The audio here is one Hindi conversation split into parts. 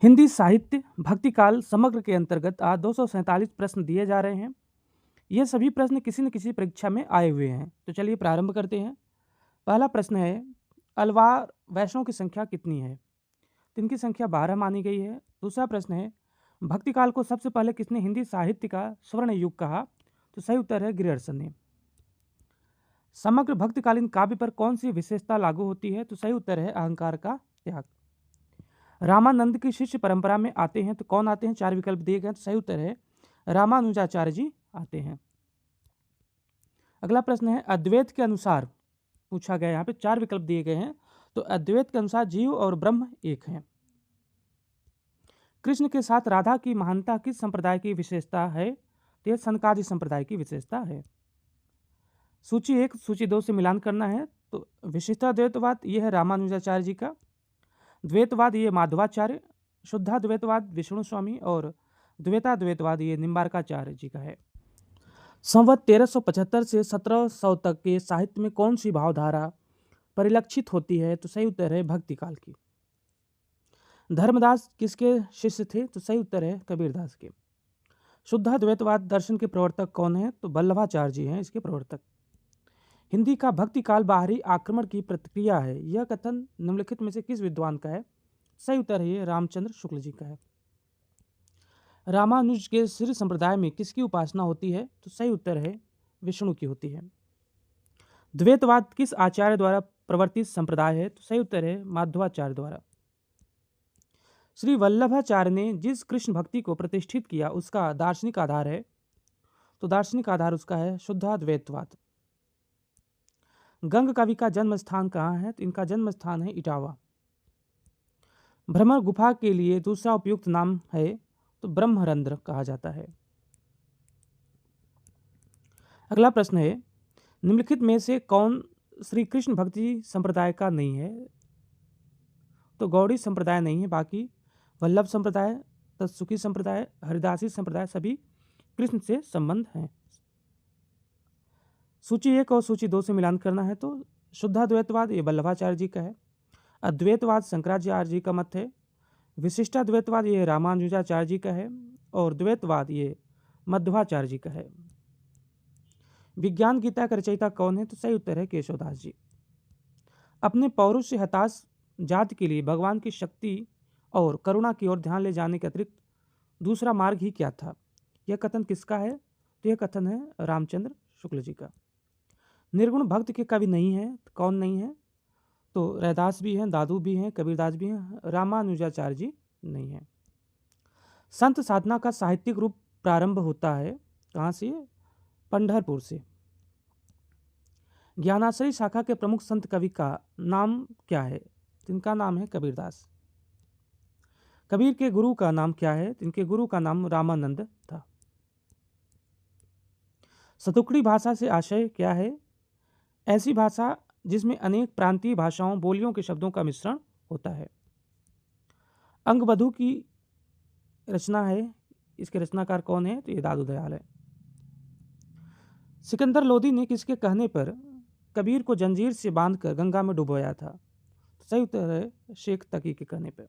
हिंदी साहित्य भक्तिकाल समग्र के अंतर्गत आज 247 प्रश्न दिए जा रहे हैं। ये सभी प्रश्न किसी न किसी परीक्षा में आए हुए हैं। तो चलिए प्रारंभ करते हैं। पहला प्रश्न है, अलवार वैष्णव की संख्या कितनी है? तो इनकी संख्या 12 मानी गई है। दूसरा प्रश्न है, भक्तिकाल को सबसे पहले किसने हिंदी साहित्य का स्वर्ण युग कहा? तो सही उत्तर है गिरिहर्सन ने। समग्र भक्तिकालीन काव्य पर कौन सी विशेषता लागू होती है? तो सही उत्तर है अहंकार का त्याग। रामानंद की शिष्य परंपरा में आते हैं तो कौन आते हैं? 4 विकल्प दिए गए हैं, तो सही उत्तर है रामानुजाचार्य जी आते हैं। अगला प्रश्न है, अद्वैत के अनुसार पूछा गया, यहाँ पे 4 विकल्प दिए गए हैं, तो अद्वैत के अनुसार जीव और ब्रह्म एक हैं। कृष्ण के साथ राधा की महानता किस संप्रदाय की विशेषता है? तो यह सनकादि संप्रदाय की विशेषता है। सूची 1 सूची 2 से मिलान करना है, तो विशिष्टाद्वैतवाद यह है रामानुजाचार्य जी का, द्वैतवाद ये माधवाचार्य, शुद्धाद्वैतवाद विष्णु स्वामी और द्वैताद्वैतवाद ये निम्बारकाचार्य जी का है। संवत 1375 से 1700 तक के साहित्य में कौन सी भावधारा परिलक्षित होती है? तो सही उत्तर है भक्तिकाल की। धर्मदास किसके शिष्य थे? तो सही उत्तर है कबीरदास के। शुद्धाद्वैतवाद दर्शन के प्रवर्तक कौन है? तो वल्लभाचार्य जी हैं इसके प्रवर्तक। हिंदी का भक्तिकाल बाहरी आक्रमण की प्रतिक्रिया है, यह कथन निम्नलिखित में से किस विद्वान का है? सही उत्तर है ये रामचंद्र शुक्ल जी का है। रामानुज के श्री संप्रदाय में किसकी उपासना होती है? तो सही उत्तर है विष्णु की होती है। द्वैतवाद किस आचार्य द्वारा प्रवर्तित संप्रदाय है? तो सही उत्तर है माधवाचार्य द्वारा। श्री वल्लभाचार्य ने जिस कृष्ण भक्ति को प्रतिष्ठित किया उसका दार्शनिक आधार है? तो दार्शनिक आधार उसका है शुद्धाद्वैतवाद। गंग कवि का जन्म स्थान कहाँ है? तो इनका जन्म स्थान है इटावा। भ्रमर गुफा के लिए दूसरा उपयुक्त नाम है? तो ब्रह्मरंध्र कहा जाता है। अगला प्रश्न है, निम्नलिखित में से कौन श्री कृष्ण भक्ति संप्रदाय का नहीं है? तो गौड़ी संप्रदाय नहीं है, बाकी वल्लभ संप्रदाय, तत्सुखी संप्रदाय, हरिदासी संप्रदाय सभी कृष्ण से संबंध हैं। सूची 1 और सूची 2 से मिलान करना है, तो शुद्धाद्वैतवाद ये वल्लभाचार्य जी का है, अद्वैतवाद शंकराचार्य जी का मत है, विशिष्टाद्वैतवाद ये रामानुजाचार्य जी का है और द्वैतवाद ये मध्वाचार्य जी का है। विज्ञान गीता का रचयिता कौन है? तो सही उत्तर है केशवदास जी। अपने पौरुष से हताश जाति के लिए भगवान की शक्ति और करुणा की ओर ध्यान ले जाने के अतिरिक्त दूसरा मार्ग ही क्या था? यह कथन किसका है? तो यह कथन है रामचंद्र शुक्ल जी का। निर्गुण भक्त के कवि नहीं है, तो कौन नहीं है? तो रैदास भी हैं, दादू भी हैं, कबीरदास भी हैं, रामानुजाचार्य जी नहीं है। संत साधना का साहित्यिक रूप प्रारंभ होता है कहाँ से? पंढरपुर से। ज्ञानाश्रयी शाखा के प्रमुख संत कवि का नाम क्या है? इनका नाम है कबीरदास। कबीर के गुरु का नाम क्या है? इनके गुरु का नाम रामानंद था। सतुकड़ी भाषा से आशय क्या है? ऐसी भाषा जिसमें अनेक प्रांतीय भाषाओं बोलियों के शब्दों का मिश्रण होता है। अंगबधू की रचना है, इसके रचनाकार कौन है? तो ये दादू दयाल है। सिकंदर लोदी ने किसके कहने पर कबीर को जंजीर से बांधकर गंगा में डुबोया था? सही उत्तर है शेख तकी के कहने पर।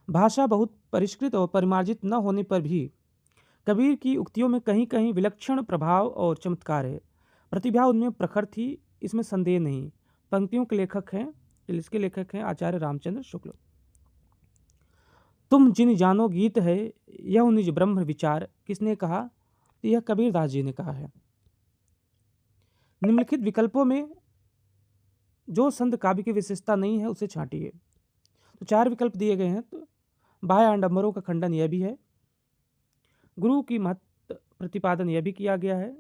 भाषा बहुत परिष्कृत और परिमार्जित न होने पर भी कबीर की उक्तियों में कहीं कहीं विलक्षण प्रभाव और चमत्कार है। प्रतिभा उनमें प्रखर थी, इसमें संदेह नहीं। पंक्तियों के लेखक हैं, इसके लेखक हैं आचार्य रामचंद्र शुक्ल। तुम जिन जानो गीत है यह निज ब्रह्म विचार किसने कहा? तो यह कबीरदास जी ने कहा है। निम्नलिखित विकल्पों में जो संत काव्य की विशेषता नहीं है उसे छांटिए। तो 4 विकल्प दिए गए हैं, तो बाह्य आडंबरों का खंडन यह भी है, गुरु की महत्व प्रतिपादन यह भी किया गया है,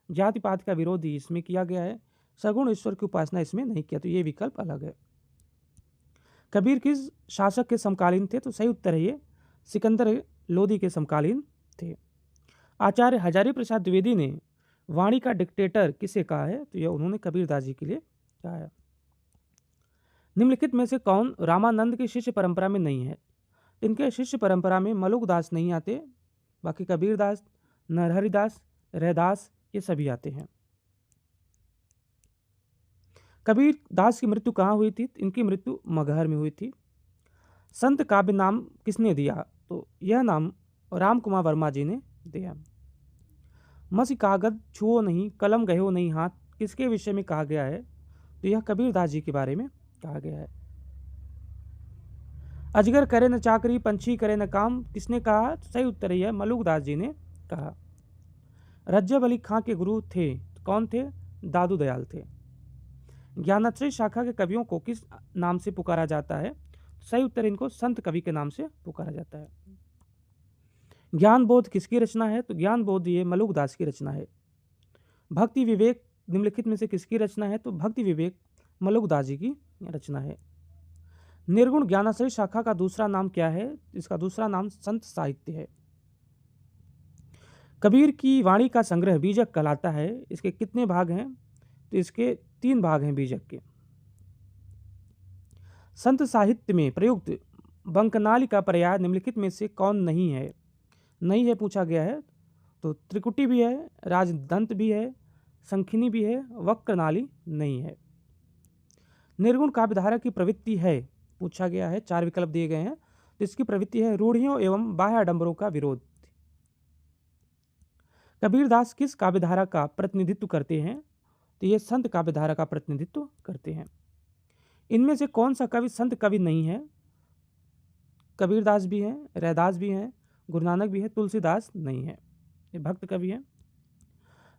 जातिपात का विरोध इसमें किया गया है, सगुण ईश्वर की उपासना इसमें नहीं किया, तो ये विकल्प अलग है। कबीर किस शासक के समकालीन थे? तो सही उत्तर है ये सिकंदर लोदी के समकालीन थे। आचार्य हजारी प्रसाद द्विवेदी ने वाणी का डिक्टेटर किसे कहा है? तो यह उन्होंने कबीरदास जी के लिए कहा है। निम्नलिखित में से कौन रामानंद की शिष्य परंपरा में नहीं है? इनके शिष्य परंपरा में मलुकदास नहीं आते, बाकी कबीरदास, नरहरिदास, रैदास ये सभी आते हैं। कबीर दास की मृत्यु कहाँ हुई थी? इनकी मृत्यु मगहर में हुई थी। संत काव्य नाम किसने दिया? तो यह नाम राम कुमार वर्मा जी ने दिया। मसी कागज छुओ नहीं, कलम गयो नहीं हाथ, किसके विषय में कहा गया है? तो यह कबीरदास जी के बारे में कहा गया है। अजगर करे न चाकरी, पंछी करे न काम, किसने कहा? तो सही उत्तर है मलुकदास जी ने कहा। रज्जब अली खां के गुरु थे, कौन थे? दादू दयाल थे। ज्ञानाश्रय शाखा के कवियों को किस नाम से पुकारा जाता है? सही उत्तर इनको संत कवि के नाम से पुकारा जाता है। ज्ञान बोध किसकी रचना है? तो ज्ञान बोध ये मलुकदास की रचना है। भक्ति विवेक निम्नलिखित में से किसकी रचना है? तो भक्ति विवेक मलुकदास जी की रचना है। निर्गुण ज्ञानाश्रय शाखा का दूसरा नाम क्या है? इसका दूसरा नाम संत साहित्य है। कबीर की वाणी का संग्रह बीजक कहलाता है, इसके कितने भाग हैं? तो इसके 3 भाग हैं बीजक के। संत साहित्य में प्रयुक्त बंकनाली का पर्याय निम्नलिखित में से कौन नहीं है? नहीं है पूछा गया है, तो त्रिकुटी भी है, राजदंत भी है, संखिनी भी है, वक्रनाली नहीं है। निर्गुण काव्यधारा की प्रवृत्ति है पूछा गया है, 4 विकल्प दिए गए हैं। तो इसकी प्रवृत्ति है रूढ़ियों एवं बाह्य आडंबरों का विरोध। कबीरदास किस काव्यधारा का प्रतिनिधित्व करते हैं? तो ये संत काव्यधारा का प्रतिनिधित्व करते हैं। इनमें से कौन सा कवि संत कवि नहीं है? कबीरदास भी हैं, रैदास भी हैं, गुरु नानक भी है, तुलसीदास नहीं है, ये भक्त कवि हैं।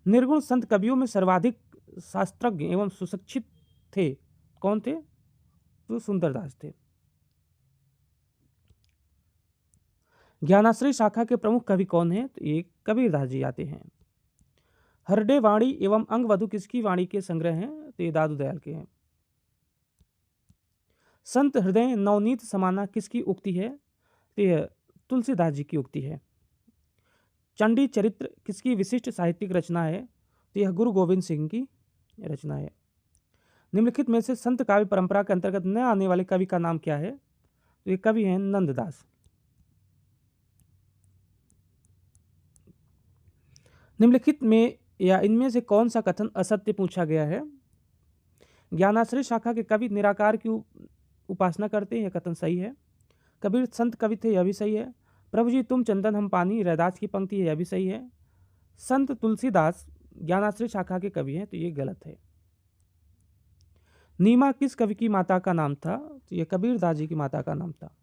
निर्गुण संत कवियों में सर्वाधिक शास्त्रज्ञ एवं सुशिक्षित थे, कौन थे? तो सुंदरदास थे। ज्ञानाश्रय शाखा के प्रमुख कवि कौन हैं? तो ये कबीरदास जी आते हैं। हरडे वाणी एवं अंगवधु किसकी वाणी के संग्रह हैं? तो ये दादू दयाल के हैं। संत हृदय नवनीत समाना किसकी उक्ति है? तो यह तुलसीदास जी की उक्ति है। चंडी चरित्र किसकी विशिष्ट साहित्यिक रचना है? तो यह गुरु गोविंद सिंह की रचना है। निम्नलिखित में से संत काव्य परंपरा के अंतर्गत न आने वाले कवि का नाम क्या है? तो ये कवि हैं नंददास। निम्नलिखित में या इनमें से कौन सा कथन असत्य पूछा गया है? ज्ञानाश्रय शाखा के कवि निराकार की उपासना करते हैं, यह कथन सही है। कबीर संत कवि थे, यह भी सही है। प्रभु जी तुम चंदन हम पानी, रैदास की पंक्ति है, यह भी सही है। संत तुलसीदास ज्ञानाश्रय शाखा के कवि हैं, तो ये गलत है। नीमा किस कवि की माता का नाम था? तो यह कबीरदास जी की माता का नाम था।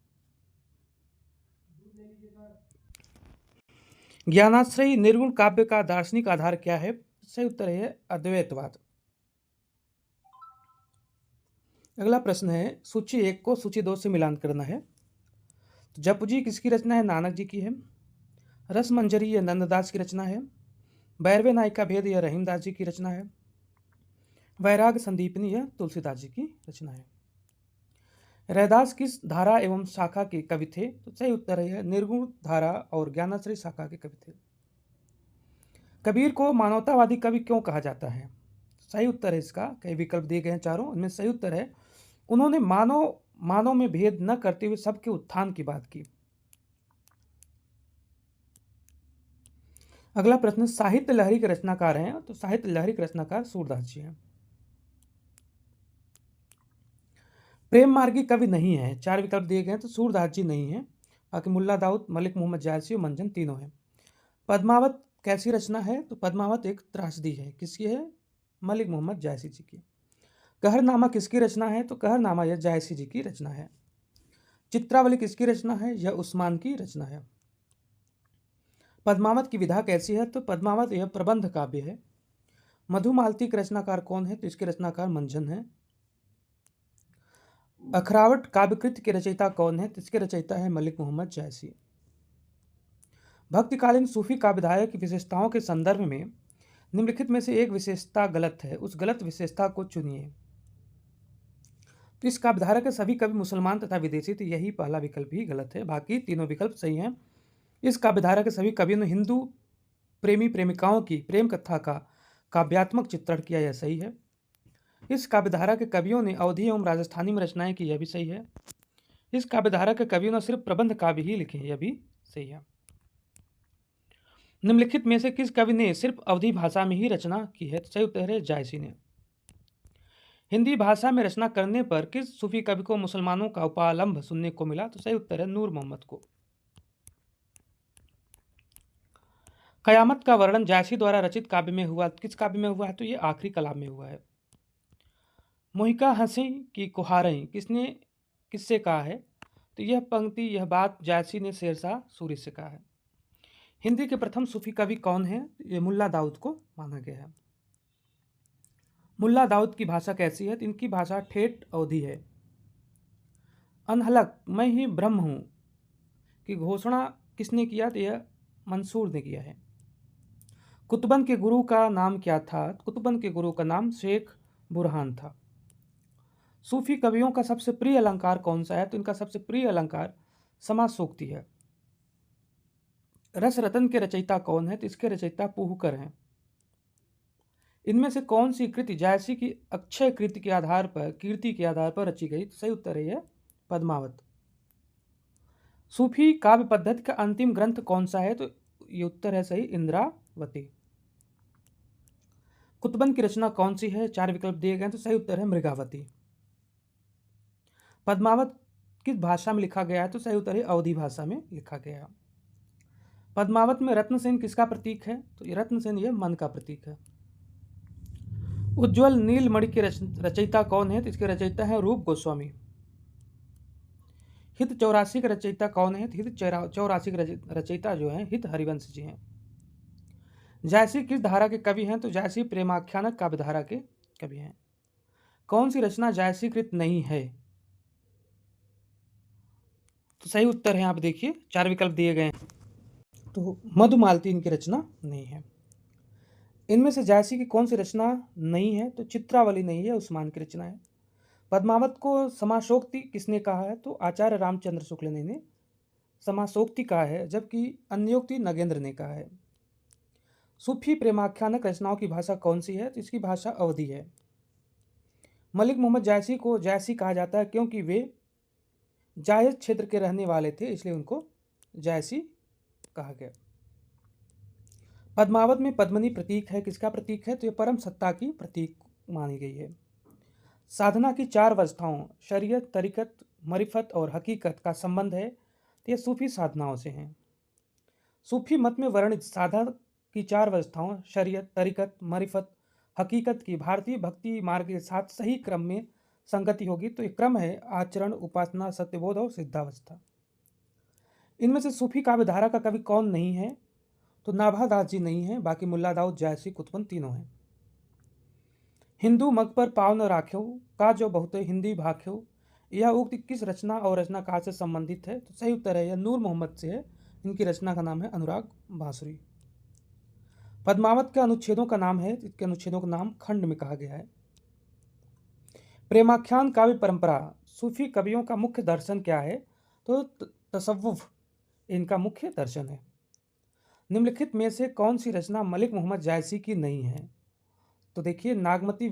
ज्ञानाश्रय निर्गुण काव्य का दार्शनिक आधार क्या है? सही उत्तर है अद्वैतवाद। अगला प्रश्न है, सूची 1 को सूची 2 से मिलान करना है। तो जपजी किसकी रचना है? नानक जी की है। रसमंजरी यह नंददास की रचना है। बैरवे नायिका भेद यह रहीमदास जी की रचना है। वैराग संदीपनी यह तुलसीदास जी की रचना है। रैदास किस धारा एवं शाखा के कवि थे? तो सही उत्तर है निर्गुण धारा और ज्ञानाश्रय शाखा के कवि थे। कबीर को मानवतावादी कवि क्यों कहा जाता है? सही उत्तर है इसका, कई विकल्प दिए गए हैं चारों, इनमें सही उत्तर है उन्होंने मानव में भेद न करते हुए सबके उत्थान की बात की। अगला प्रश्न, साहित्य लहरी के रचनाकार हैं? तो साहित्य लहरी के रचनाकार सूरदास जी हैं। प्रेम मार्गी कवि नहीं है, 4 विकल्प दिए गए हैं, तो सूरदास जी नहीं है, बाकी मुल्ला दाऊद, मलिक मोहम्मद जायसी और मंजन तीनों हैं। पद्मावत कैसी रचना है? तो पद्मावत एक त्रासदी है, किसकी है? मलिक मोहम्मद जायसी जी की। कहरनामा किसकी रचना है? तो कहरनामा यह जायसी जी की रचना है। चित्रावली किसकी रचना है? यह उस्मान की रचना है। पद्मावत की विधा कैसी है? तो पद्मावत यह प्रबंध काव्य है। मधुमालती के रचनाकार कौन है? तो इसके रचनाकार मंजन है। अखरावट काव्यकृत के रचयिता कौन है? तो इसके रचयिता है मलिक मोहम्मद जायसी। भक्तिकालीन सूफी काव्यधारा की विशेषताओं के संदर्भ में निम्नलिखित में से एक विशेषता गलत है, उस गलत विशेषता को चुनिए। तो इस काव्यधारा के सभी कवि मुसलमान तथा विदेशी थे, यही पहला विकल्प ही गलत है, बाकी तीनों विकल्प सही हैं। इस काव्यधारा के सभी कवियों ने हिंदू प्रेमी प्रेमिकाओं की प्रेम कथा का काव्यात्मक चित्रण किया, यह सही है। इस काव्यधारा के कवियों ने अवधी एवं राजस्थानी में रचनाएं की, यह भी सही है। इस काव्यधारा के कवियों ने सिर्फ प्रबंध काव्य ही लिखे, यह भी सही है। निम्नलिखित में से किस कवि ने सिर्फ अवधी भाषा में ही रचना की है? तो सही उत्तर है जायसी ने। हिंदी भाषा में रचना करने पर किस सूफी कवि को मुसलमानों का उपालंब सुनने को मिला? तो सही उत्तर है नूर मोहम्मद को। कयामत का वर्णन जायसी द्वारा रचित काव्य में हुआ, किस काव्य में हुआ है? तो ये आखिरी कलाम में हुआ है। मोहिका हंसी की कुहारें किससे कहा है? तो यह पंक्ति, यह बात जायसी ने शेरशाह सूरी से कहा है। हिंदी के प्रथम सूफी कवि कौन है? ये मुल्ला दाऊद को माना गया है। मुल्ला दाऊद की भाषा कैसी है? तो इनकी भाषा ठेठ अवधी है। अनहलक मैं ही ब्रह्म हूँ की घोषणा किसने किया? तो यह मंसूर ने किया है। कुतुबन के गुरु का नाम क्या था? कुतुबन के गुरु का नाम शेख बुरहान था। सूफी कवियों का सबसे प्रिय अलंकार कौन सा है? तो इनका सबसे प्रिय अलंकार समासोक्ति है। रस रतन के रचयिता कौन है? तो इसके रचयिता पुहकर हैं। इनमें से कौन सी कृति जायसी की अक्षय कीर्ति के आधार पर रची गई? तो सही उत्तर है यह पद्मावत। सूफी काव्य पद्धति का अंतिम ग्रंथ कौन सा है? तो ये उत्तर है सही इंद्रावती। कुतुबन की रचना कौन सी है? 4 विकल्प दिए गए, तो सही उत्तर है मृगावती। पद्मावत किस भाषा में लिखा गया है? तो सही उत्तर है अवधी भाषा में लिखा गया है। पद्मावत में रत्नसेन किसका प्रतीक है? तो ये रत्नसेन ये मन का प्रतीक है। उज्ज्वल नीलमणि के रचयिता कौन है? तो इसके रचयिता है रूप गोस्वामी। हित 84 के रचयिता कौन है? हित 84 के रचयिता जो है हित हरिवंश जी हैं। जायसी किस धारा के कवि हैं? तो जायसी प्रेमाख्यानक काव्य धारा के कवि हैं। कौन सी रचना जायसीकृत नहीं है? तो सही उत्तर है, आप देखिए 4 विकल्प दिए गए हैं, तो मधुमालती इनकी रचना नहीं है। इनमें से जायसी की कौन सी रचना नहीं है? तो चित्रावली नहीं है, उस्मान की रचना है। पद्मावत को समासोक्ति किसने कहा है? तो आचार्य रामचंद्र शुक्ल ने समासोक्ति कहा है, जबकि अन्योक्ति नगेंद्र ने कहा है। सूफी प्रेमाख्यानक रचनाओं की भाषा कौन सी है? तो इसकी भाषा अवधी है। मलिक मोहम्मद जायसी को जायसी कहा जाता है क्योंकि वे जायज क्षेत्र के रहने वाले थे, इसलिए उनको जायसी कहा गया। पद्मावत में पद्मनी प्रतीक है, किसका प्रतीक है? तो यह परम सत्ता की प्रतीक मानी गई है। साधना की 4 अवस्थाओं शरीयत, तरीकत, मरिफत और हकीकत का संबंध है, तो यह सूफी साधनाओं से हैं। सूफी मत में वर्णित साधना की 4 अवस्थाओं शरीयत, तरीकत, मरिफत, हकीकत की भारतीय भक्ति मार्ग के साथ सही क्रम में संगति होगी, तो यह क्रम है आचरण, उपासना, सत्यबोध और सिद्धावस्था। इनमें से सूफी काव्य धारा का कवि कौन नहीं है? तो नाभादास जी नहीं है, बाकी मुल्ला दाऊद, जायसी, कुतुबन तीनों हैं। हिंदू मग पर पाव न राख्यो का जो बहुत हिंदी भाख्यो, यह उक्ति किस रचना और रचनाकार से संबंधित है? तो सही उत्तर है यह नूर मोहम्मद से है। इनकी रचना का नाम है अनुराग बांसुरी। पद्मावत के अनुच्छेदों का नाम है, इसके अनुच्छेदों का नाम खंड में कहा गया है। प्रेमाख्यान काव्य परंपरा सूफी कवियों का मुख्य दर्शन क्या है? तो तसव्वुफ इनका मुख्य दर्शन है। निम्नलिखित में से कौन सी रचना मलिक मोहम्मद जायसी की नहीं है? तो देखिए नागमती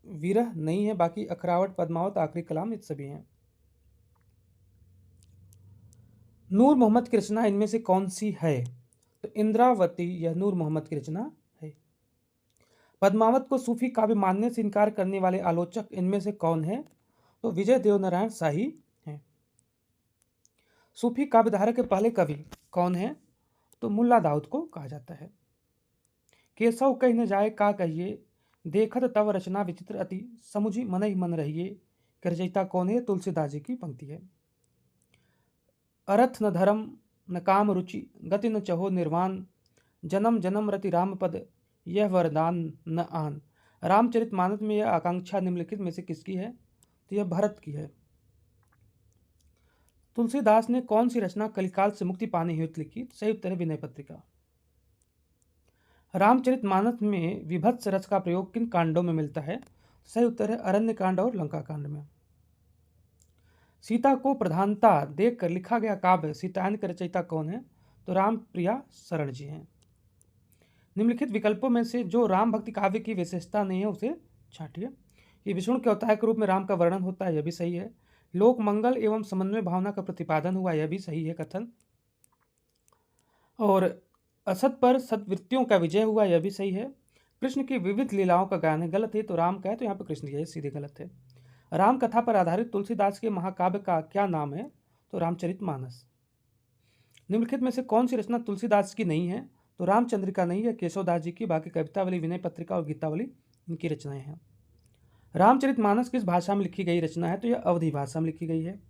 विरह नहीं है, बाकी अखरावट, पद्मावत, आखिरी कलाम, ये सभी हैं। नूर मोहम्मद की रचना इनमें से कौन सी है? तो इंद्रावती यह नूर मोहम्मद की रचना है। पद्मावत को सूफी काव्य मानने से इनकार करने वाले आलोचक इनमें से कौन है? तो विजय देवनारायण शाही हैं। सूफी काव्यधारा के पहले कवि कौन है? तो मुल्ला दाऊद को कहा जाता है। केशव कह न जाए का कहिए, देखत तव रचना विचित्र अति, समुझी मन ही मन रहिए, के रचयिता कौन है? तुलसीदास जी की पंक्ति है। अरथ न धर्म न काम रुचि, गति न चहो निर्वाण, जन्म जन्म रति राम पद, यह वरदान न आन। रामचरितमानस में यह आकांक्षा निम्नलिखित में से किसकी है? तो यह भरत की है। तुलसीदास ने कौन सी रचना कलिकाल से मुक्ति पाने हेतु लिखी? सही उत्तर है विनय पत्रिका। रामचरितमानस में विभत्स रस का प्रयोग किन कांडों में मिलता है? सही उत्तर है अरण्य कांड और लंका कांड में। सीता को प्रधानता देखकर लिखा गया काव्य सीतायन के रचयिता कौन है? तो राम प्रिया शरण जी हैं। निम्नलिखित विकल्पों में से जो राम भक्ति काव्य की विशेषता नहीं है उसे छांटिए। ये विष्णु के अवतार के रूप में राम का वर्णन होता है, यह भी सही है। लोक मंगल एवं समन्वय भावना का प्रतिपादन हुआ, यह भी सही है कथन। और असत पर सद्वृत्तियों का विजय हुआ, यह भी सही है। कृष्ण की विविध लीलाओं का गायन है, गलत है, तो राम का है, तो यहाँ पे कृष्ण की है, सीधे गलत है। राम कथा पर आधारित तुलसीदास के महाकाव्य का क्या नाम है? तो रामचरितमानस। निम्नलिखित में से कौन सी रचना तुलसीदास की नहीं है? तो रामचंद्रिका नहीं है, केशवदास जी की, बाकी कवितावली, विनय पत्रिका और गीतावली इनकी रचनाएं हैं। रामचरितमानस किस भाषा में लिखी गई रचना है? तो यह अवधी भाषा में लिखी गई है।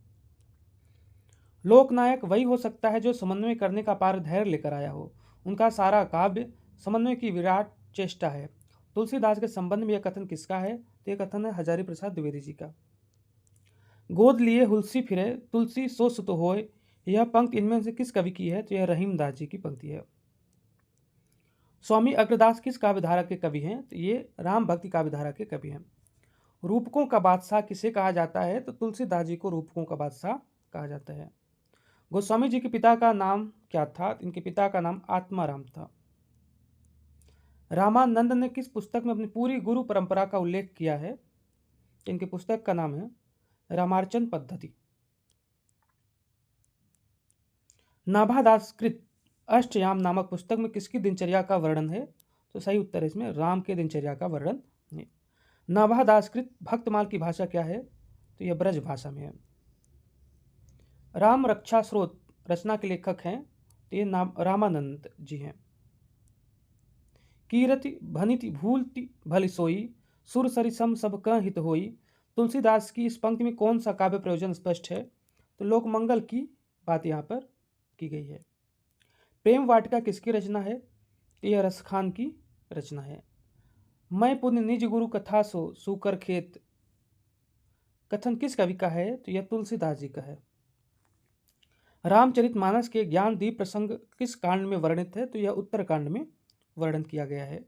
लोकनायक वही हो सकता है जो समन्वय करने का अपार धैर्य लेकर आया हो। उनका सारा काव्य समन्वय की विराट चेष्टा है। तुलसीदास के संबंध में यह कथन किसका है? तो यह कथन है हजारी प्रसाद द्विवेदी जी का। गोद लिए हुलसी फिरे तुलसी सो सुत होए, यह पंक्ति इनमें से किस कवि की है? तो यह रहीमदास जी की पंक्ति है। स्वामी अग्रदास किस काव्यधारा के कवि हैं? तो ये राम भक्ति काव्यधारा के कवि हैं। रूपकों का बादशाह किसे कहा जाता है? तो तुलसीदास जी को रूपकों का बादशाह कहा जाता है। गोस्वामी जी के पिता का नाम क्या था? इनके पिता का नाम आत्माराम था। रामानंद ने किस पुस्तक में अपनी पूरी गुरु परंपरा का उल्लेख किया है? इनके पुस्तक का नाम है रामार्चन पद्धति। नाभादासकृत अष्टयाम नामक पुस्तक में किसकी दिनचर्या का वर्णन है? तो सही उत्तर है इसमें राम के दिनचर्या का वर्णन है। नाभादासकृत भक्तमाल की भाषा क्या है? तो यह ब्रज भाषा में है। राम रक्षा स्रोत रचना के लेखक हैं, तो ये नाम रामानंद जी हैं। कीरति भनिति भूलति भली सोई, सुर सरिसम सब क हित होई। तुलसीदास की इस पंक्ति में कौन सा काव्य प्रयोजन स्पष्ट है? तो लोकमंगल की बात यहाँ पर की गई है। प्रेम वाटिका किसकी रचना है? यह रसखान की रचना है। मैं पुण्य निज गुरु कथा सो सूकर खेत, कथन किस कवि का है? तो यह तुलसीदास जी का है। रामचरितमानस के ज्ञानदीप प्रसंग किस कांड में वर्णित है? तो यह उत्तरकांड में वर्णन किया गया है।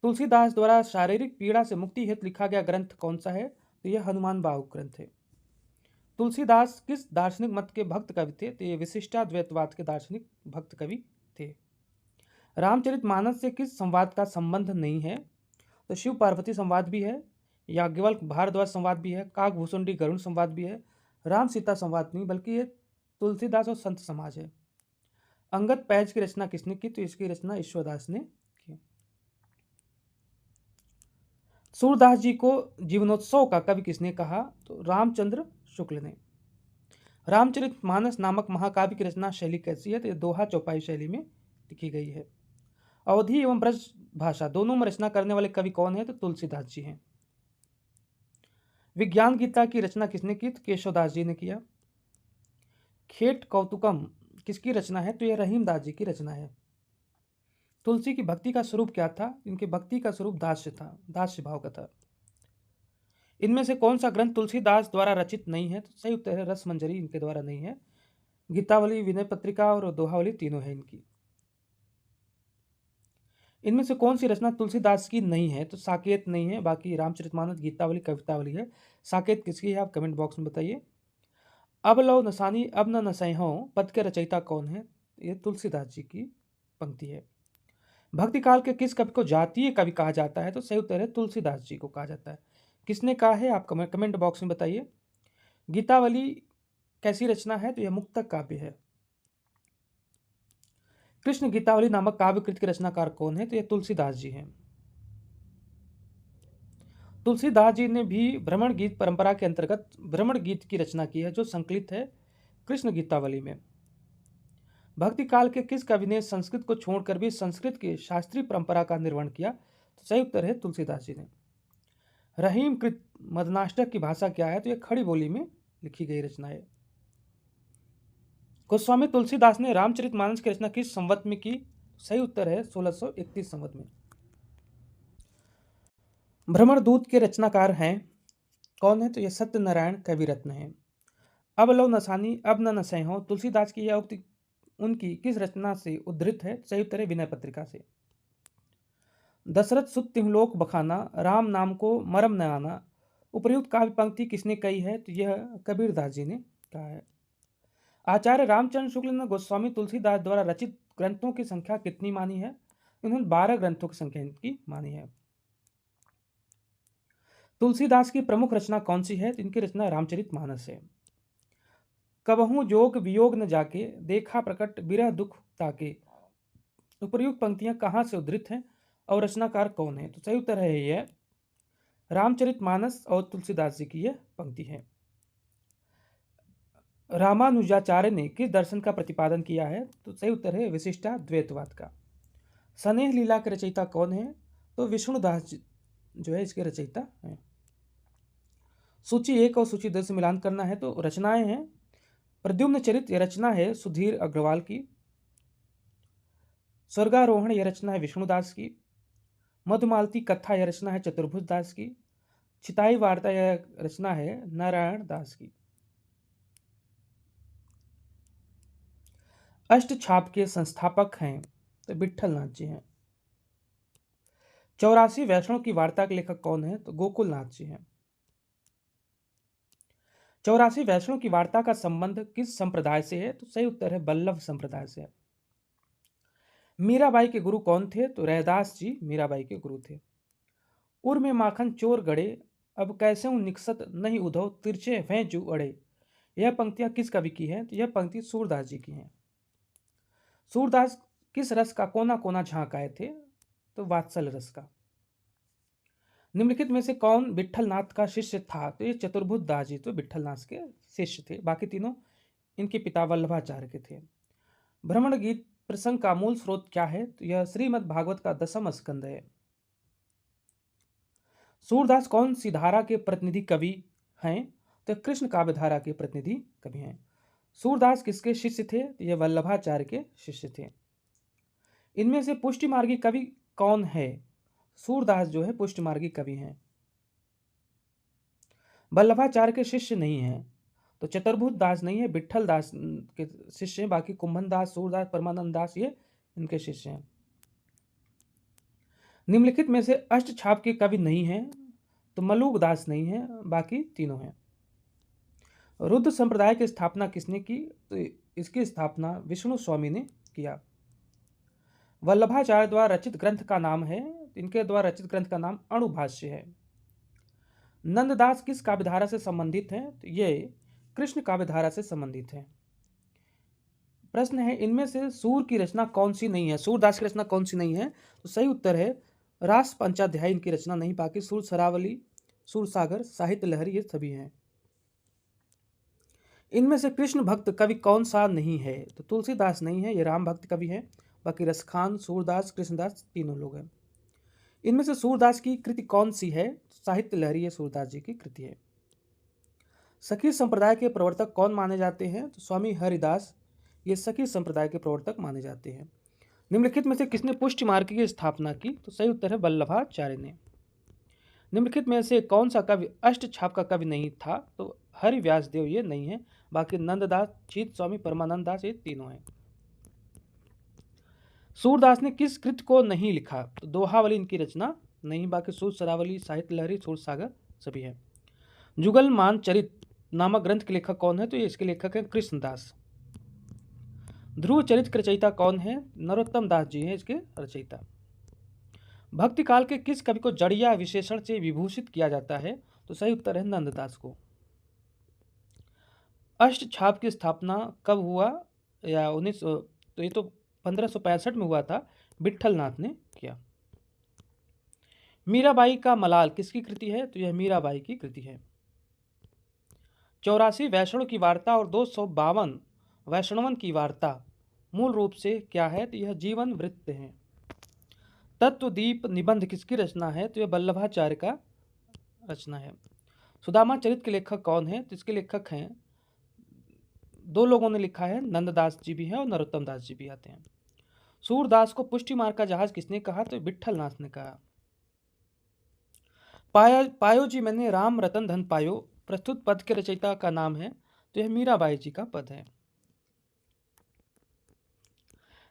तुलसीदास द्वारा शारीरिक पीड़ा से मुक्ति हेतु लिखा गया ग्रंथ कौन सा है? तो यह हनुमान बाहुक ग्रंथ है। तुलसीदास किस दार्शनिक मत के भक्त कवि थे? तो ये विशिष्टाद्वैतवाद के दार्शनिक भक्त कवि थे। रामचरितमानस से किस संवाद का संबंध नहीं है? तो शिव पार्वती संवाद भी है, याज्ञवल्क्य भारद्वाज संवाद भी है, काकभूषुंडी गरुण संवाद भी है, राम सीता संवाद नहीं, बल्कि ये तुलसीदास और संत समाज है। अंगद पैज की रचना किसने की? तो इसकी रचना ईश्वरदास ने की। सूरदास जी को जीवनोत्सव का कवि किसने कहा? तो रामचंद्र शुक्ल ने। रामचरितमानस नामक महाकाव्य की रचना शैली कैसी है? तो यह दोहा चौपाई शैली में लिखी गई है। अवधी एवं ब्रज भाषा दोनों में रचना करने वाले कवि कौन है? तो तुलसीदास जी हैं। विज्ञान गीता की रचना किसने की? तो केशवदास जी ने किया। खेट कौतुकम किसकी रचना है? तो यह रहीमदास जी की रचना है। तुलसी की भक्ति का स्वरूप क्या था? इनके भक्ति का स्वरूप दास्य था, दास्य भाव का था। इनमें से कौन सा ग्रंथ तुलसीदास द्वारा रचित नहीं है? तो सही उत्तर है रसमंजरी इनके द्वारा नहीं है। गीतावली, विनय पत्रिका और दोहावली तीनों है इनकी। इनमें से कौन सी रचना तुलसीदास की नहीं है? तो साकेत नहीं है, बाकी रामचरितमानस, गीतावली, कवितावली है। साकेत किसकी है? आप कमेंट बॉक्स में बताइए। अब लो नसानी अब न नसै हो पद के रचयिता कौन है? ये तुलसीदास जी की पंक्ति है। भक्ति काल के किस कवि को जातीय कवि कहा जाता है? तो सही उत्तर है तुलसीदास जी को कहा जाता है। किसने कहा है? आप कमेंट बॉक्स में बताइए। गीतावली कैसी रचना है? तो यह मुक्तक काव्य है। कृष्ण गीतावली नामक काव्य कृत के रचनाकार कौन है? तो यह तुलसीदास जी हैं। तुलसीदास जी ने भी भ्रमण गीत परंपरा के अंतर्गत भ्रमण गीत की रचना की है, जो संकलित है कृष्ण गीतावली में। भक्ति काल के किस कवि ने संस्कृत को छोड़कर भी संस्कृत की शास्त्रीय परंपरा का निर्माण किया? तो सही उत्तर है तुलसीदास जी ने। रहीम कृत मदनाष्टक की भाषा क्या है? तो यह खड़ी बोली में लिखी गई रचना है। गोस्वामी तुलसीदास ने रामचरितमानस की रचना किस संवत में की? सही उत्तर है 1631 संवत में। भ्रमण दूत के रचनाकार हैं कौन है? तो यह सत्यनारायण कविरत्न है। अब लो नसानी अब न नसै हो, तुलसीदास की यह उक्ति उनकी किस रचना से उद्धृत है? सही उत्तर है विनय पत्रिका से। दशरथ सुत तिहुलोक बखाना, राम नाम को मरम न आना, उपर्युक्त काव्य पंक्ति किसने कही है? तो यह कबीरदास जी ने कहा है। आचार्य रामचंद्र शुक्ल ने गोस्वामी तुलसीदास द्वारा रचित ग्रंथों की संख्या कितनी मानी है? इन्होंने 12 ग्रंथों की संख्या इनकी मानी है। तुलसीदास की प्रमुख रचना कौन सी है? इनकी रचना रामचरितमानस है। कबहू जोग वियोग न जाके, देखा प्रकट बिरह दुख ताके, उपर्युक्त पंक्तियां कहाँ से उद्धृत हैं? और रचनाकार कौन है? तो सही उत्तर है यह रामचरितमानस और तुलसीदास जी की यह पंक्ति है। रामानुजाचार्य ने किस दर्शन का प्रतिपादन किया है? तो सही उत्तर है विशिष्टाद्वैतवाद का। स्नेह लीला के रचयिता कौन है? तो विष्णुदास जो है इसके रचयिता हैं। सूची 1 और सूची 2 से मिलान करना है तो रचनाएं हैं प्रद्युम्न चरित, यह रचना है सुधीर अग्रवाल की। स्वर्गारोहण, यह रचना है विष्णुदास की। मधुमालती कथा, यह रचना है चतुर्भुज दास की। चिताई वार्ता, यह रचना है नारायण दास की। अष्ट छाप के संस्थापक हैं तो विट्ठल नाथ जी हैं। 84 वैष्णव की वार्ता के लेखक कौन है? तो गोकुल नाथ जी हैं। 84 वैष्णव की वार्ता का संबंध किस संप्रदाय से है? तो सही उत्तर है वल्लभ संप्रदाय से है। मीराबाई के गुरु कौन थे? तो रैदास जी मीराबाई के गुरु थे। उर में माखन चोर गड़े, अब कैसे निकसत नहीं उधो, तिरछे भैं जू अड़े। यह पंक्तियां किस कवि की हैं? तो यह पंक्ति सूरदास जी की हैं। सूरदास किस रस का कोना कोना झांक आए थे? तो वात्सल रस का। निम्नलिखित में से कौन विट्ठलनाथ का शिष्य था? तो ये चतुर्भुज दास जी तो विट्ठलनाथ के शिष्य थे, बाकी तीनों इनके पिता वल्लभाचार्य के थे। भ्रमण गीत प्रसंग का मूल स्रोत क्या है? तो यह श्रीमद् भागवत का 10वां स्कंद है। सूरदास कौन सी धारा के प्रतिनिधि कवि हैं? तो कृष्ण काव्य धारा के प्रतिनिधि कवि हैं। सूरदास किसके शिष्य थे? तो यह वल्लभाचार्य के शिष्य थे। इनमें से पुष्टिमार्गी कवि कौन है? सूरदास जो है पुष्टिमार्गी कवि हैं। वल्लभाचार्य के शिष्य नहीं हैं तो चतुर्भुज दास नहीं है, विट्ठल दास के शिष्य हैं। बाकी कुंभन दास, सूरदास, परमानंद दास ये इनके शिष्य हैं। निम्नलिखित में से अष्ट छाप के कवि नहीं हैं तो मलूक दास नहीं है, बाकी तीनों हैं। रुद्र संप्रदाय की स्थापना किसने की? तो इसकी स्थापना विष्णु स्वामी ने किया। वल्लभाचार्य द्वारा रचित ग्रंथ का नाम है, इनके द्वारा रचित ग्रंथ का नाम अणुभाष्य है। नंददास किस काव्यधारा से संबंधित हैं? तो ये कृष्ण काव्यधारा से संबंधित है। प्रश्न है इनमें से सूर की रचना कौन सी नहीं है? सूरदास की रचना कौन सी नहीं है? तो सही उत्तर है रास पंचाध्याय इनकी रचना नहीं, बाकी सूर सरावली, सूर सागर, साहित्य लहरी ये सभी हैं। इनमें से कृष्ण भक्त कवि कौन सा नहीं है? तो तुलसीदास नहीं है, ये राम भक्त कवि है। बाकी रसखान, सूरदास, कृष्णदास तीनों लोग हैं। इनमें से सूरदास की कृति कौन सी है? साहित्य लहरी ये सूरदास जी की कृति है। सखी संप्रदाय के प्रवर्तक कौन माने जाते हैं? तो स्वामी हरिदास ये सखी संप्रदाय के प्रवर्तक माने जाते हैं। निम्नलिखित में से किसने पुष्टि मार्ग की स्थापना की? तो सही उत्तर है वल्लभाचार्य ने। निम्नलिखित में से कौन सा कवि अष्ट छाप का कवि नहीं था? तो हरि व्यास देव ये नहीं है, बाकी नंददास, चीत स्वामी, परमानंद दास ये तीनों हैं। सूरदास ने किस कृति को नहीं लिखा? तो दोहावली इनकी रचना नहीं, बाकी सूर सरावली, साहित्य लहरी, सूर सागर सभी है। जुगलमान चरित नामक ग्रंथ के लेखक कौन है? तो ये इसके लेखक हैं कृष्णदास। ध्रुव चरित के रचयिता कौन है? नरोत्तम दास जी हैं इसके रचयिता। भक्ति काल के किस कवि को जड़िया विशेषण से विभूषित किया जाता है? तो सही उत्तर है नंददास को। अष्ट छाप की स्थापना कब हुआ? या 19 तो ये तो 1565 में हुआ था, विट्ठलनाथ ने किया। मीराबाई का मलाल किसकी कृति है? तो यह मीराबाई की कृति है। 84 वैष्णव की वार्ता और 252 वैष्णवन की वार्ता मूल रूप से क्या है? तो यह जीवन वृत्त है। तत्वदीप निबंध किसकी रचना है? तो यह वल्लभाचार्य का रचना है। सुदामा चरित के लेखक कौन है? तो इसके लेखक हैं, दो लोगों ने लिखा है, नंददास जी भी हैं और नरोत्तम दास जी भी आते हैं। सूरदास को पुष्टि मार्ग का जहाज किसने कहा? तो विट्ठलनाथ ने कहा। पायो जी मैंने राम रतन धन पायो प्रस्तुत पद के रचयिता का नाम है, तो यह मीराबाई जी का पद है।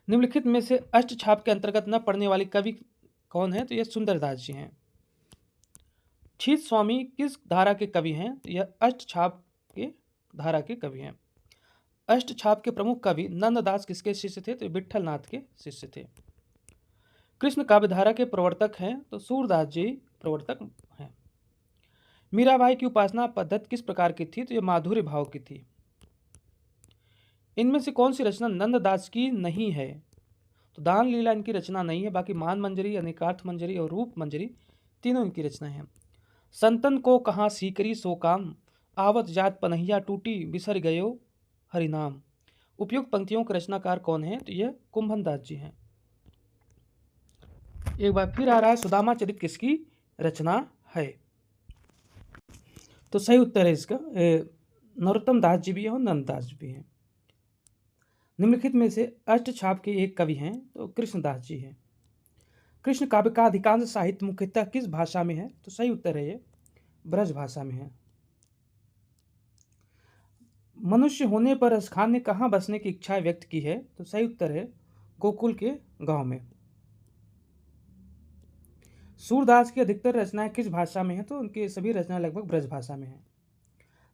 निम्नलिखित में से अष्ट छाप के अंतर्गत न पढ़ने वाली कवि कौन है? तो यह सुंदरदास जी हैं। छीत स्वामी किस धारा के कवि हैं? तो यह अष्ट छाप के धारा के कवि हैं। अष्ट छाप के प्रमुख कवि नंददास किसके शिष्य थे? तो विट्ठलनाथ के शिष्य थे। कृष्ण काव्यधारा के प्रवर्तक हैं तो सूरदास जी प्रवर्तक हैं। मीराबाई की उपासना पद्धति किस प्रकार की थी? तो यह माधुर्य भाव की थी। इनमें से कौन सी रचना नंददास की नहीं है? तो दान लीला इनकी रचना नहीं है, बाकी मान मंजरी, अनेकार्थ मंजरी और रूप मंजरी तीनों इनकी रचना है। संतन को कहाँ सीकरी सो काम, आवत जात पनहिया टूटी बिसर गयो हरिनाम। उपयुक्त पंक्तियों के रचनाकार कौन है? तो यह कुंभन दास जी हैं। एक बार फिर आ रहा है, सुदामा चरित किसकी रचना है? तो सही उत्तर है इसका नरोत्तम दास जी भी हैं और नंद दास भी हैं। निम्नलिखित में से अष्ट छाप के एक कवि हैं तो कृष्णदास जी हैं। कृष्ण काव्य का अधिकांश साहित्य मुख्यतः किस भाषा में है? तो सही उत्तर है ये ब्रज भाषा में है। मनुष्य होने पर रसखान ने कहाँ बसने की इच्छा व्यक्त की है? तो सही उत्तर है गोकुल के गांव में। सूरदास की अधिकतर रचनाएं किस भाषा में है? तो उनकी सभी रचनाएं लगभग ब्रज भाषा में है।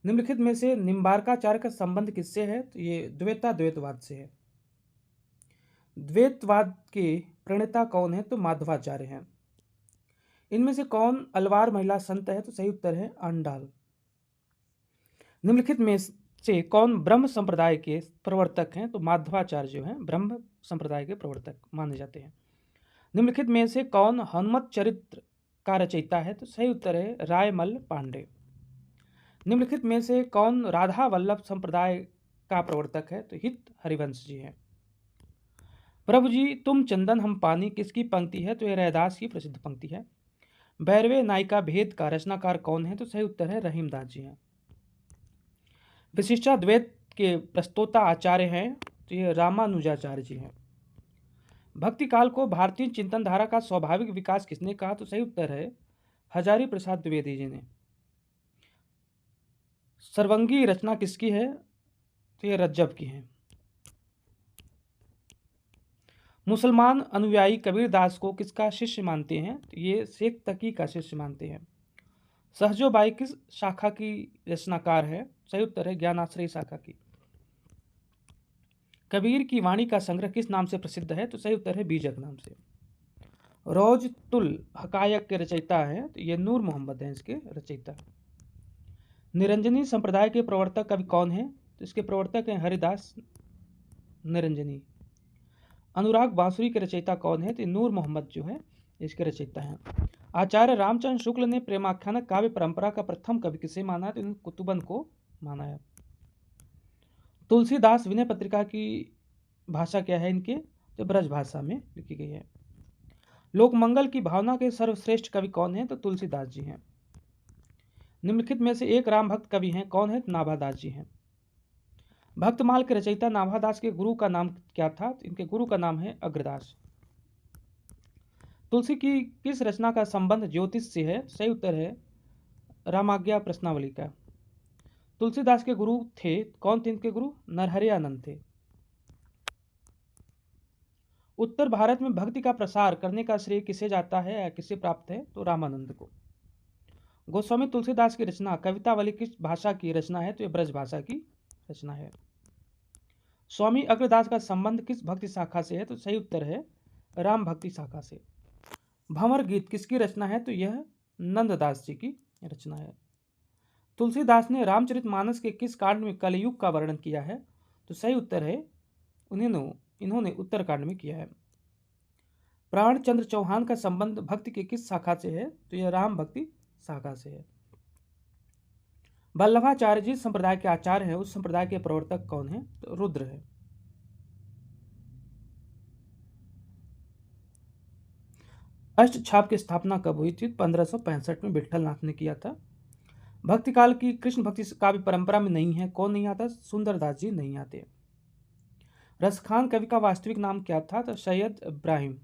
निम्नलिखित में से निम्बार्काचार्य का संबंध किससे है? तो ये द्वैतवाद से है। द्वैतवाद के प्रणेता कौन है? तो माधवाचार्य हैं। इनमें से कौन अलवार महिला संत है? तो सही उत्तर है आंडाल। निम्नलिखित में से कौन ब्रह्म संप्रदाय के प्रवर्तक हैं? तो माधवाचार्य जो हैं ब्रह्म संप्रदाय के प्रवर्तक माने जाते हैं। निम्नलिखित में से कौन हनुमत चरित्र का रचयिता है? तो सही उत्तर है रायमल पांडे। निम्नलिखित में से कौन राधा वल्लभ संप्रदाय का प्रवर्तक है? तो हित हरिवंश जी हैं। प्रभु जी तुम चंदन हम पानी किसकी पंक्ति है? तो यह रैदास की प्रसिद्ध पंक्ति है। भैरवे नायिका भेद का रचनाकार कौन है? तो सही उत्तर है रहीमदास जी हैं। विशिष्टाद्वैत के प्रस्तोता आचार्य हैं तो ये रामानुजाचार्य जी हैं। भक्ति काल को भारतीय चिंतन धारा का स्वाभाविक विकास किसने कहा? तो सही उत्तर है हजारी प्रसाद द्विवेदी जी ने। सर्वंगी रचना किसकी है? तो ये रज्जब की है। मुसलमान अनुयायी कबीर दास को किसका शिष्य मानते हैं? तो ये शेख तकी का शिष्य मानते हैं। सहजोबाई किस शाखा की रचनाकार है? सही उत्तर है ज्ञानाश्रय शाखा की। कबीर की वाणी का संग्रह किस नाम से प्रसिद्ध है? तो सही उत्तर है बीजक नाम से। रोज तुल हकायक के रचयिता हैं तो ये नूर मोहम्मद हैं इसके रचयिता। निरंजनी संप्रदाय के प्रवर्तक कवि कौन है? तो इसके प्रवर्तक हैं हरिदास निरंजनी। अनुराग बांसुरी के रचयिता कौन है? तो नूर मोहम्मद जो है इसके रचयिता हैं। आचार्य रामचंद्र शुक्ल ने प्रेमाख्यानक काव्य परंपरा का प्रथम कवि किसे माना है? तो इन्होंने कुतुबन को माना है। तुलसीदास विनय पत्रिका की भाषा क्या है इनके? तो ब्रज भाषा में लिखी गई है। लोकमंगल की भावना के सर्वश्रेष्ठ कवि कौन है? तो तुलसीदास जी हैं। निम्नलिखित में से एक राम भक्त कवि हैं, कौन है? नाभादास जी हैं। भक्तमाल के रचयिता नाभादास के गुरु का नाम क्या था? तो इनके गुरु का नाम है अग्रदास। तुलसी की किस रचना का संबंध ज्योतिष से है? सही उत्तर है रामाज्ञा प्रश्नावली का। तुलसीदास के गुरु थे कौन थे? इनके गुरु नरहरि आनंद थे। उत्तर भारत में भक्ति का प्रसार करने का श्रेय किसे जाता है या किसे प्राप्त है? तो रामानंद को। गोस्वामी तुलसीदास की रचना कवितावली किस भाषा की रचना है? तो यह ब्रज भाषा की रचना है। स्वामी अग्रदास का संबंध किस भक्ति शाखा से है? तो सही उत्तर है राम भक्ति शाखा से। भंवर गीत किसकी रचना है? तो यह नंददास जी की रचना है। तुलसीदास ने रामचरितमानस के किस कांड में कलयुग का वर्णन किया है? तो सही उत्तर है इन्होंने उत्तरकांड में किया है। प्राणचंद्र चौहान का संबंध भक्ति के किस शाखा से है? तो यह राम भक्ति शाखा से है। वल्लभाचार्य जिस संप्रदाय के आचार्य हैं उस संप्रदाय के प्रवर्तक कौन है? तो रुद्र है। अष्ट छाप की स्थापना कब हुई थी? 1565 में विठल नाथ ने किया था। भक्ति काल की कृष्ण भक्ति काव्य परंपरा में नहीं है, कौन नहीं आता? सुंदरदास जी नहीं आते। रसखान कवि का वास्तविक नाम क्या था? तो सैयद इब्राहिम।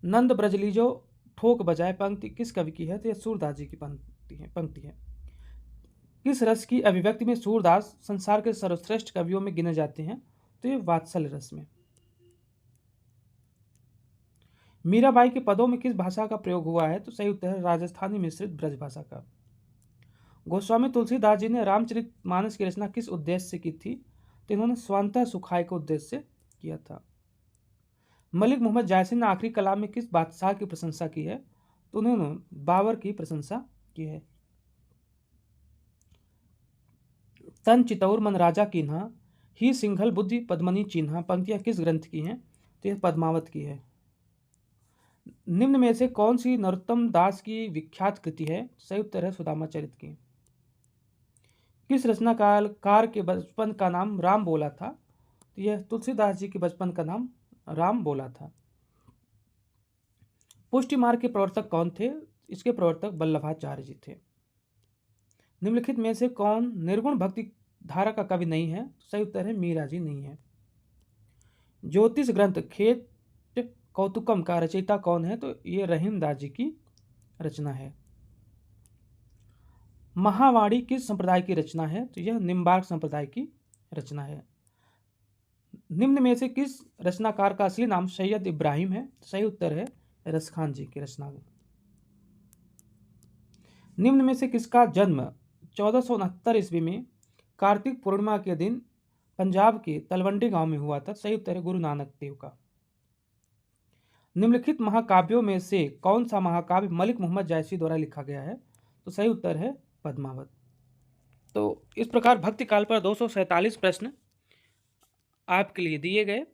नंद ब्रजलीजो ठोक बजाए पंक्ति किस कवि की है? तो यह सूरदास जी की पंक्ति है। किस रस की अभिव्यक्ति में सूरदास संसार के सर्वश्रेष्ठ कवियों में गिने जाते हैं? तो ये वात्सल्य रस में। मीराबाई के पदों में किस भाषा का प्रयोग हुआ है? तो सही उत्तर है राजस्थानी मिश्रित ब्रज भाषा का। गोस्वामी तुलसीदास जी ने रामचरितमानस की रचना किस उद्देश्य से की थी? तो इन्होंने स्वांतः सुखाय के उद्देश्य से किया था। मलिक मोहम्मद जायसी ने आखिरी कलाम में किस बादशाह की प्रशंसा की है? तो उन्होंने बाबर की प्रशंसा की है। तन चितौर मन राजा कीन्हा ही सिंघल बुद्धि पद्मनी चिन्हा पंक्तियां किस ग्रंथ की हैं? तो यह पद्मावत की है। निम्न में से कौन सी नरोत्तम दास की विख्यात कृति है? सही उत्तर है सुदामा चरित की। किस रचनाकार के बचपन का नाम राम बोला था? तो यह तुलसीदास जी के बचपन का नाम राम बोला था। पुष्टि मार्ग के प्रवर्तक कौन थे? इसके प्रवर्तक वल्लभाचार्य जी थे। निम्नलिखित में से कौन निर्गुण भक्ति धारा का कवि नहीं है? सही उत्तर है मीरा जी नहीं है। ज्योतिष ग्रंथ खेत कौतुकम का रचयिता कौन है? तो ये रहीमदास जी की रचना है। महावाणी किस संप्रदाय की रचना है? तो यह निम्बार्क संप्रदाय की रचना है। निम्न में से किस रचनाकार का असली नाम सैयद इब्राहिम है? सही उत्तर है रसखान जी की रचना। निम्न में से किसका जन्म 1469 ईस्वी में कार्तिक पूर्णिमा के दिन पंजाब के तलवंडी गांव में हुआ था? सही उत्तर है गुरु नानक देव का। निम्नलिखित महाकाव्यों में से कौन सा महाकाव्य मलिक मोहम्मद जायसी द्वारा लिखा गया है? तो सही उत्तर है पद्मावत। तो इस प्रकार भक्ति काल पर 247 प्रश्न आपके लिए दिए गए।